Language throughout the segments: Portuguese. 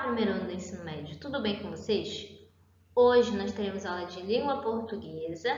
primeiro ano do ensino médio, tudo bem com vocês? Hoje nós teremos aula de língua portuguesa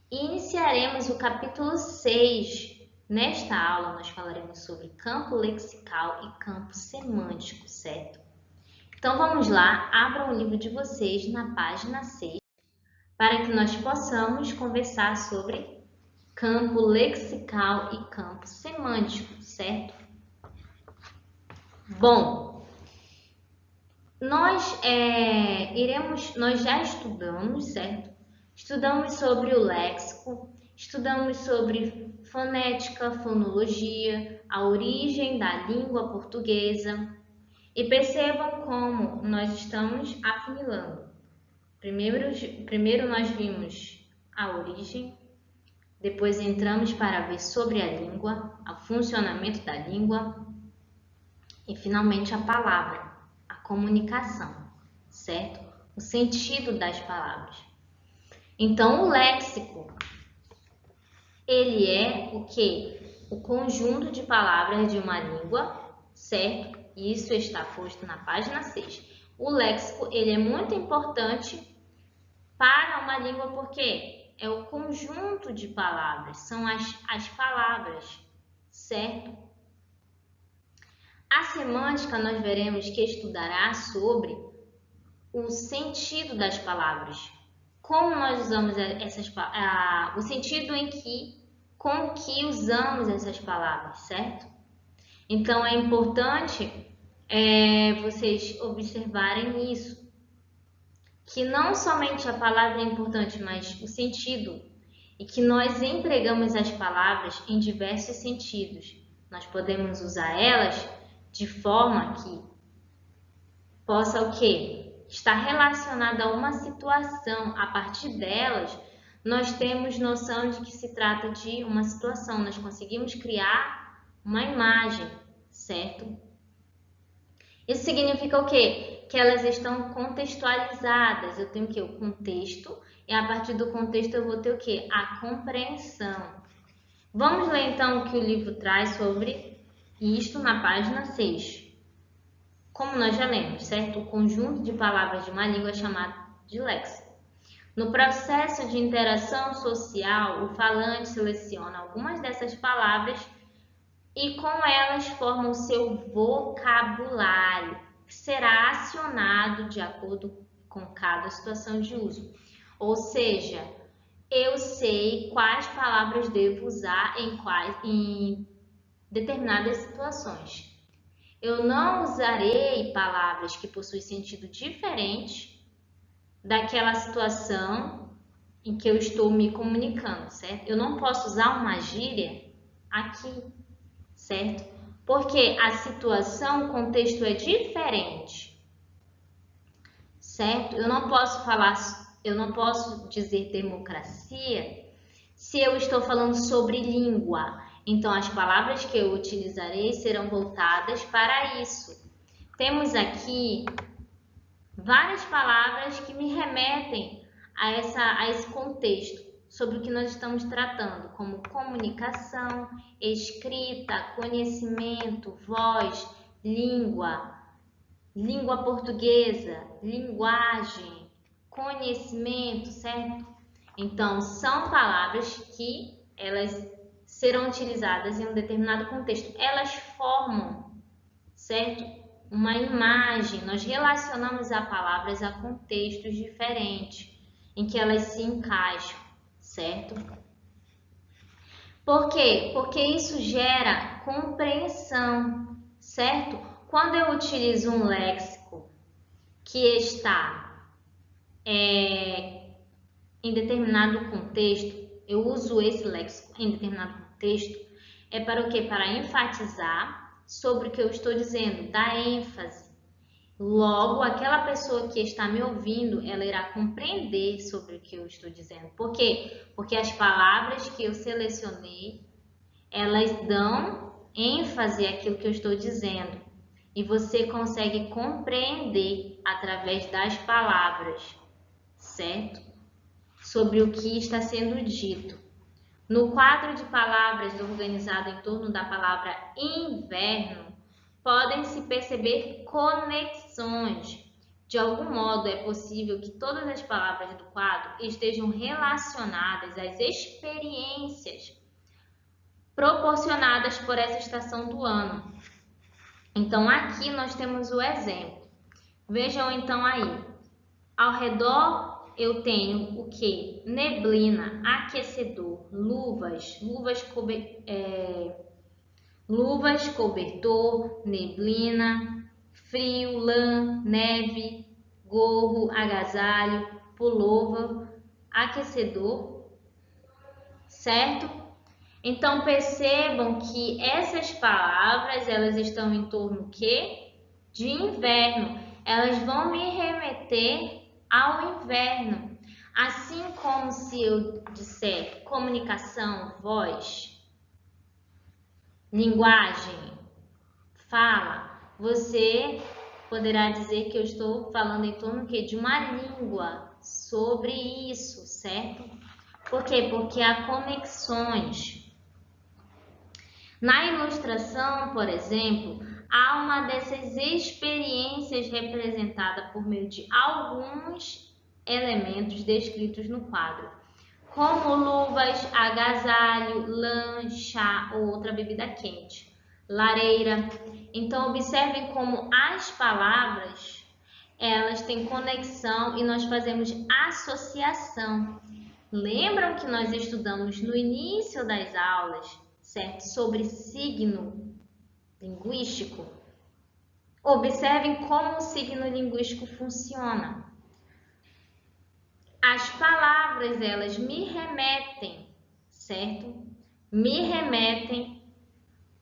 e iniciaremos o capítulo 6. Nesta aula nós falaremos sobre campo lexical e campo semântico, certo? Então vamos lá, abram o livro de vocês na página 6 para que nós possamos conversar sobre campo lexical e campo semântico, certo? Bom, nós já estudamos, certo? Estudamos sobre o léxico, estudamos sobre fonética, fonologia, a origem da língua portuguesa. E percebam como nós estamos afunilando. Primeiro nós vimos a origem, depois entramos para ver sobre a língua, o funcionamento da língua e finalmente a palavra, a comunicação, certo? O sentido das palavras. Então, o léxico, ele é o quê? O conjunto de palavras de uma língua, certo? Isso está posto na página 6. O léxico, ele é muito importante para uma língua porque é o conjunto de palavras, são as palavras, certo? A semântica nós veremos que estudará sobre o sentido das palavras. Como nós usamos o sentido com que usamos essas palavras, certo? Então é importante vocês observarem isso, que não somente a palavra é importante, mas o sentido, e que nós empregamos as palavras em diversos sentidos. Nós podemos usar elas de forma que possa o quê? Estar relacionada a uma situação. A partir delas, nós temos noção de que se trata de uma situação. Nós conseguimos criar uma imagem, certo? Isso significa o quê? Que elas estão contextualizadas. Eu tenho o quê? O contexto. E a partir do contexto eu vou ter o quê? A compreensão. Vamos ler então o que o livro traz sobre isto na página 6. Como nós já lemos, certo? O conjunto de palavras de uma língua é chamado de léxico. No processo de interação social, o falante seleciona algumas dessas palavras e com elas forma o seu vocabulário, que será acionado de acordo com cada situação de uso. Ou seja, eu sei quais palavras devo usar em determinadas situações. Eu não usarei palavras que possuem sentido diferente daquela situação em que eu estou me comunicando, certo? Eu não posso usar uma gíria aqui, certo? Porque a situação, o contexto é diferente, certo? Eu não posso dizer democracia se eu estou falando sobre língua. Então, as palavras que eu utilizarei serão voltadas para isso. Temos aqui várias palavras que me remetem a esse contexto sobre o que nós estamos tratando, como comunicação, escrita, conhecimento, voz, língua, língua portuguesa, linguagem, conhecimento, certo? Então, são palavras que elas serão utilizadas em um determinado contexto. Elas formam, certo? Uma imagem. Nós relacionamos a palavras a contextos diferentes em que elas se encaixam, certo? Por quê? Porque isso gera compreensão, certo? Quando eu utilizo um léxico que está em determinado contexto, eu uso esse léxico em determinado contexto, é para o quê? Para enfatizar sobre o que eu estou dizendo, dar ênfase. Logo, aquela pessoa que está me ouvindo, ela irá compreender sobre o que eu estou dizendo. Por quê? Porque as palavras que eu selecionei, elas dão ênfase àquilo que eu estou dizendo. E você consegue compreender através das palavras, certo? Sobre o que está sendo dito. No quadro de palavras organizado em torno da palavra inverno, podem-se perceber conexões. De algum modo, é possível que todas as palavras do quadro estejam relacionadas às experiências proporcionadas por essa estação do ano. Então, aqui nós temos o exemplo. Vejam então aí. Ao redor eu tenho o que? Neblina, aquecedor, luvas, cobertor, neblina, frio, lã, neve, gorro, agasalho, pullover, aquecedor, certo? Então percebam que essas palavras, elas estão em torno que? De inverno. Elas vão me remeter ao inverno. Assim como se eu disser comunicação, voz, linguagem, fala, você poderá dizer que eu estou falando em torno de uma língua sobre isso, certo? Por quê? Porque há conexões. Na ilustração, por exemplo, há uma dessas experiências representada por meio de alguns elementos descritos no quadro, como luvas, agasalho, lã, chá ou outra bebida quente, lareira. Então, observem como as palavras, elas têm conexão e nós fazemos associação. Lembram que nós estudamos no início das aulas, certo? Sobre signo linguístico? Observem como o signo linguístico funciona. As palavras, elas me remetem, certo? Me remetem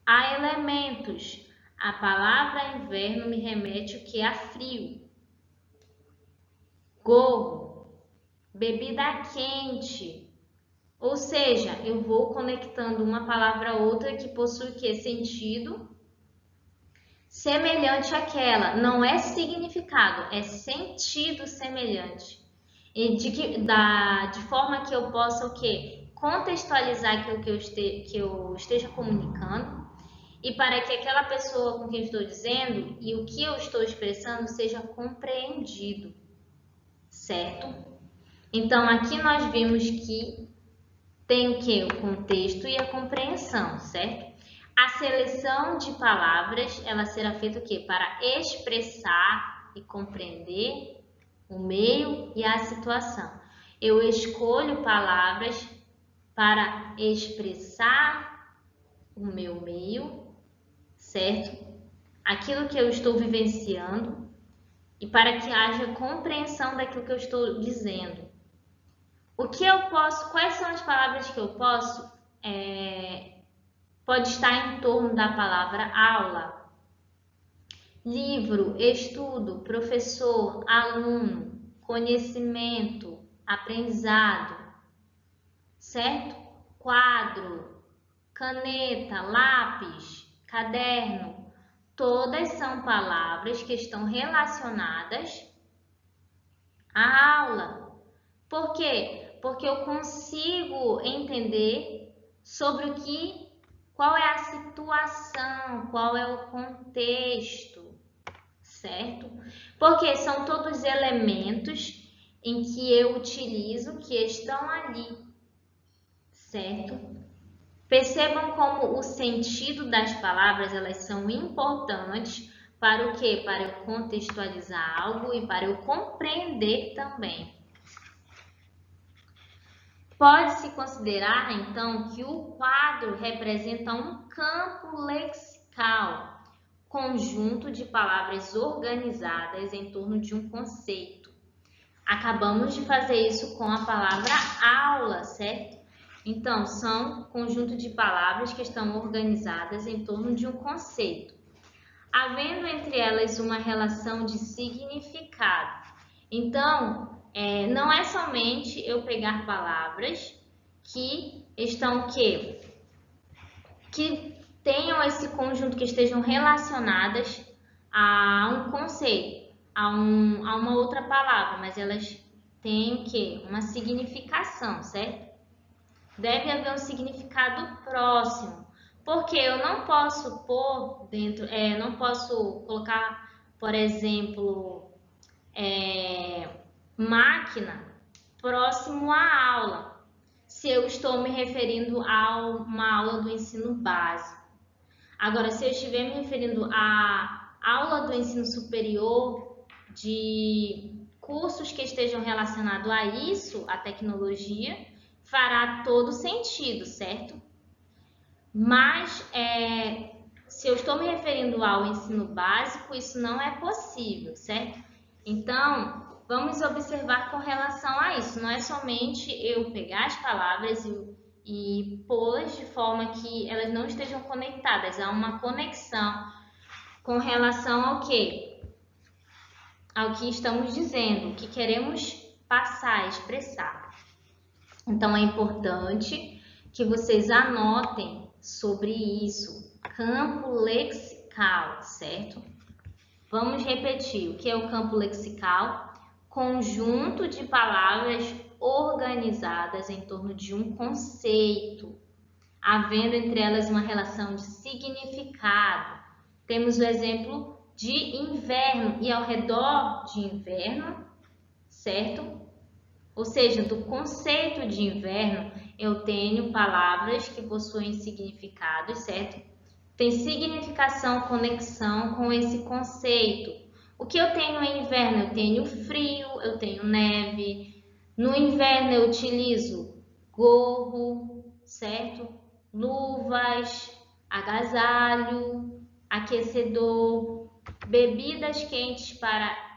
a elementos. A palavra inverno me remete o que? A frio. Gorro, bebida quente. Ou seja, eu vou conectando uma palavra a outra que possui o que? Sentido semelhante àquela. Não é significado, é sentido semelhante. E de forma que eu possa o quê? Contextualizar aquilo que eu esteja comunicando e para que aquela pessoa com quem eu estou dizendo e o que eu estou expressando seja compreendido, certo? Então, aqui nós vimos que tem o que? O contexto e a compreensão, certo? A seleção de palavras, ela será feita o quê? Para expressar e compreender o meio e a situação. Eu escolho palavras para expressar o meu meio, certo? Aquilo que eu estou vivenciando e para que haja compreensão daquilo que eu estou dizendo. O que eu posso, quais são as palavras que eu posso? Pode estar em torno da palavra aula, livro, estudo, professor, aluno, conhecimento, aprendizado, certo? Quadro, caneta, lápis, caderno, todas são palavras que estão relacionadas à aula. Por quê? Porque eu consigo entender sobre qual é a situação, qual é o contexto, certo? Porque são todos elementos em que eu utilizo que estão ali, certo? Percebam como o sentido das palavras, elas são importantes para o quê? Para eu contextualizar algo e para eu compreender também. Pode-se considerar, então, que o quadro representa um campo lexical, conjunto de palavras organizadas em torno de um conceito. Acabamos de fazer isso com a palavra aula, certo? Então, são conjunto de palavras que estão organizadas em torno de um conceito, havendo entre elas uma relação de significado. Então, não é somente eu pegar palavras que estão que tenham esse conjunto, que estejam relacionadas a um conceito, a uma outra palavra, mas elas têm o quê? Uma significação, certo? Deve haver um significado próximo. Porque eu não posso pôr dentro, não posso colocar, por exemplo, máquina próximo à aula, se eu estou me referindo a uma aula do ensino básico. Agora, se eu estiver me referindo à aula do ensino superior, de cursos que estejam relacionados a isso, a tecnologia, fará todo sentido, certo? Mas se eu estou me referindo ao ensino básico, isso não é possível, certo? Então, vamos observar com relação a isso. Não é somente eu pegar as palavras e pô-las de forma que elas não estejam conectadas. Há uma conexão com relação ao quê? Ao que estamos dizendo, o que queremos passar, expressar. Então, é importante que vocês anotem sobre isso. Campo lexical, certo? Vamos repetir. O que é o campo lexical? Conjunto de palavras organizadas em torno de um conceito, havendo entre elas uma relação de significado. Temos o exemplo de inverno e ao redor de inverno, certo? Ou seja, do conceito de inverno, eu tenho palavras que possuem significados, certo? Tem significação, conexão com esse conceito. O que eu tenho em inverno? Eu tenho frio, eu tenho neve. No inverno eu utilizo gorro, certo? Luvas, agasalho, aquecedor, bebidas quentes para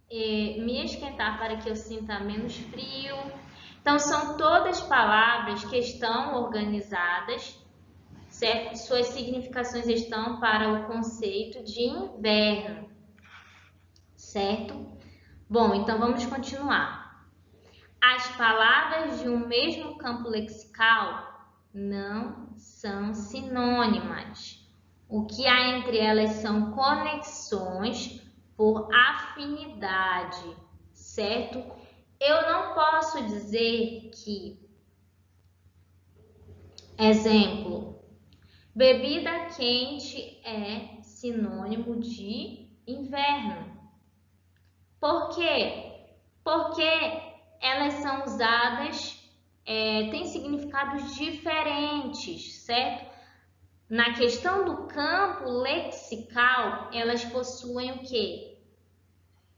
me esquentar para que eu sinta menos frio. Então, são todas palavras que estão organizadas, certo? Suas significações estão para o conceito de inverno, certo? Bom, então vamos continuar. As palavras de um mesmo campo lexical não são sinônimas. O que há entre elas são conexões por afinidade, certo? Eu não posso dizer que, exemplo, bebida quente é sinônimo de inverno. Por quê? Porque elas são usadas, têm significados diferentes, certo? Na questão do campo lexical, elas possuem o quê?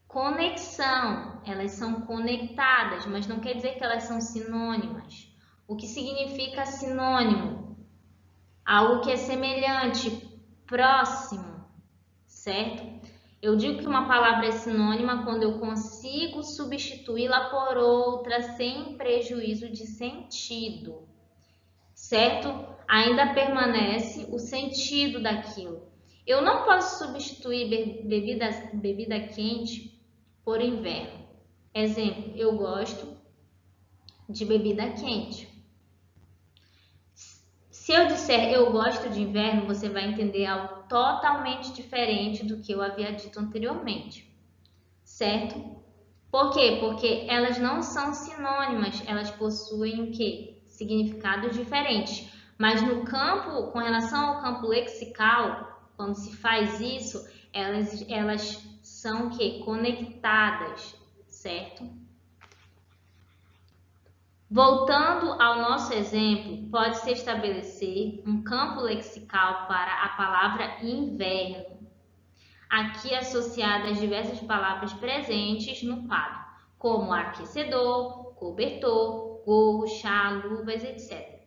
Conexão, elas são conectadas, mas não quer dizer que elas são sinônimas. O que significa sinônimo? Algo que é semelhante, próximo, certo? Eu digo que uma palavra é sinônima quando eu consigo substituí-la por outra sem prejuízo de sentido, certo? Ainda permanece o sentido daquilo. Eu não posso substituir bebida quente por inverno. Exemplo, eu gosto de bebida quente. Se eu disser eu gosto de inverno, você vai entender algo totalmente diferente do que eu havia dito anteriormente, certo? Por quê? Porque elas não são sinônimas, elas possuem o quê? Significados diferentes. Mas no campo, com relação ao campo lexical, quando se faz isso, elas são o quê? Conectadas, certo? Voltando ao nosso exemplo, pode-se estabelecer um campo lexical para a palavra inverno, aqui associada às diversas palavras presentes no quadro, como aquecedor, cobertor, gorro, chá, luvas, etc.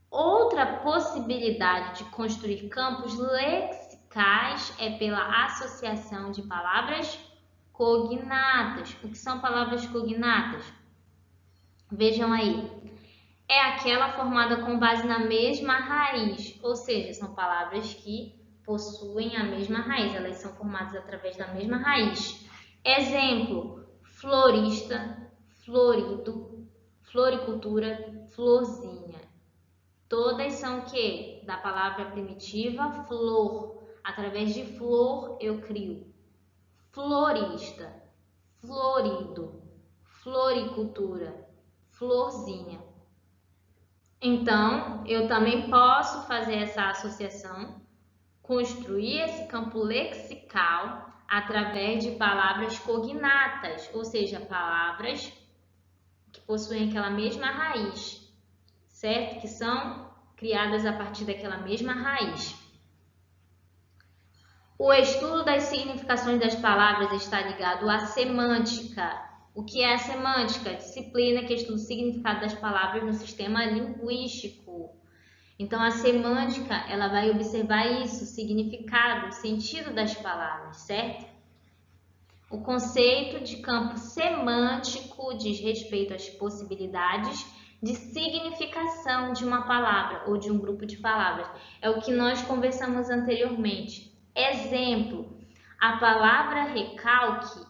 Outra possibilidade de construir campos lexicais é pela associação de palavras cognatas. O que são palavras cognatas? Vejam aí. É aquela formada com base na mesma raiz, ou seja, são palavras que possuem a mesma raiz, elas são formadas através da mesma raiz. Exemplo, florista, florido, floricultura, florzinha. Todas são o quê? Da palavra primitiva flor. Através de flor eu crio florista, florido, floricultura, florzinha. Então, eu também posso fazer essa associação, construir esse campo lexical através de palavras cognatas, ou seja, palavras que possuem aquela mesma raiz, certo? Que são criadas a partir daquela mesma raiz. O estudo das significações das palavras está ligado à semântica. O que é a semântica? Disciplina que estuda o significado das palavras no sistema linguístico. Então, a semântica, ela vai observar isso, o significado, o sentido das palavras, certo? O conceito de campo semântico diz respeito às possibilidades de significação de uma palavra ou de um grupo de palavras. É o que nós conversamos anteriormente. Exemplo, a palavra recalque,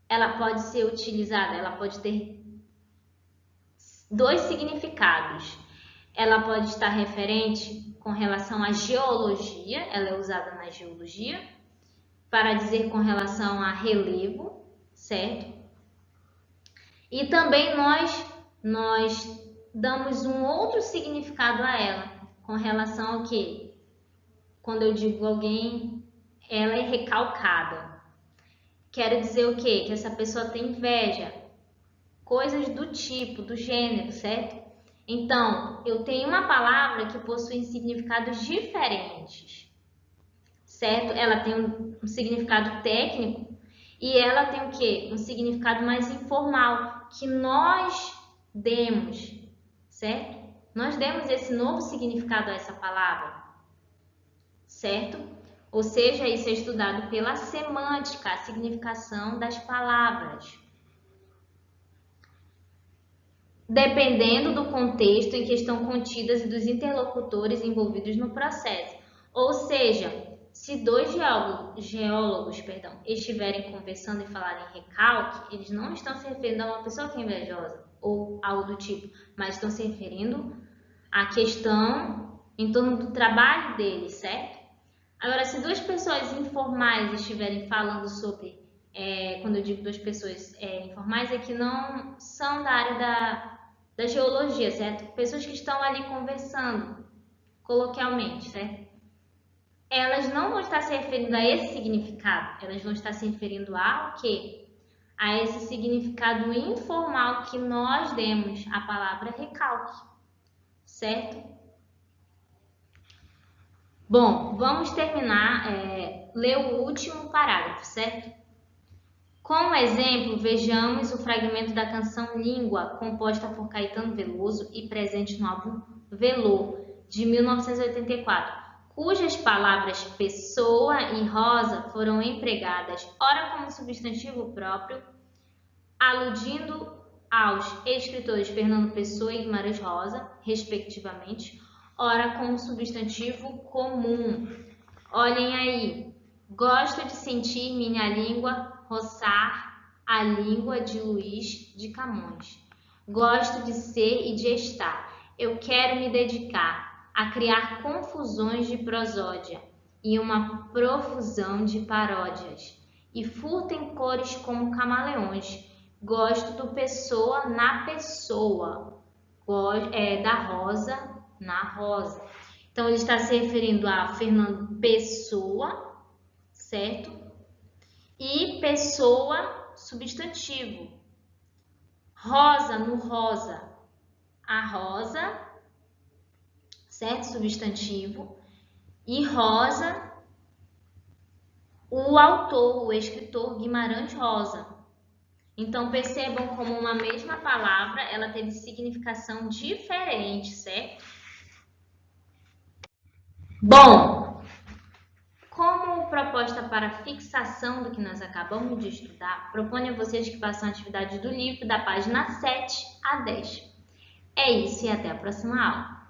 ela pode ser utilizada, ela pode ter dois significados. Ela pode estar referente com relação à geologia, ela é usada na geologia, para dizer com relação a relevo, certo? E também nós damos um outro significado a ela, com relação ao quê? Quando eu digo alguém, ela é recalcada. Quero dizer o quê? Que essa pessoa tem inveja, coisas do tipo, do gênero, certo? Então, eu tenho uma palavra que possui significados diferentes, certo? Ela tem um significado técnico e ela tem o quê? Um significado mais informal, que nós demos, certo? Nós demos esse novo significado a essa palavra, certo? Ou seja, isso é estudado pela semântica, a significação das palavras. Dependendo do contexto em que estão contidas e dos interlocutores envolvidos no processo. Ou seja, se dois geólogos estiverem conversando e falarem recalque, eles não estão se referindo a uma pessoa que é invejosa ou algo do tipo, mas estão se referindo à questão em torno do trabalho deles, certo? Agora, se duas pessoas informais estiverem falando sobre, quando eu digo duas pessoas informais, é que não são da área da geologia, certo? Pessoas que estão ali conversando, coloquialmente, certo? Elas não vão estar se referindo a esse significado, elas vão estar se referindo a o quê? A esse significado informal que nós demos à palavra recalque, certo? Bom, vamos terminar, ler o último parágrafo, certo? Como exemplo, vejamos o fragmento da canção Língua, composta por Caetano Veloso e presente no álbum Velô, de 1984, cujas palavras pessoa e rosa foram empregadas ora como substantivo próprio, aludindo aos escritores Fernando Pessoa e Guimarães Rosa, respectivamente, ora como substantivo comum. Olhem aí. Gosto de sentir minha língua roçar a língua de Luís de Camões. Gosto de ser e de estar. Eu quero me dedicar a criar confusões de prosódia e uma profusão de paródias. E furtem cores como camaleões. Gosto do pessoa na pessoa. Da rosa na rosa. Então, ele está se referindo a Fernando Pessoa, certo? E pessoa, substantivo. Rosa no rosa. A rosa, certo? Substantivo. E rosa, o autor, o escritor Guimarães Rosa. Então, percebam como uma mesma palavra, ela teve significação diferente, certo? Bom, como proposta para fixação do que nós acabamos de estudar, proponho a vocês que façam a atividade do livro da página 7 a 10. É isso e até a próxima aula.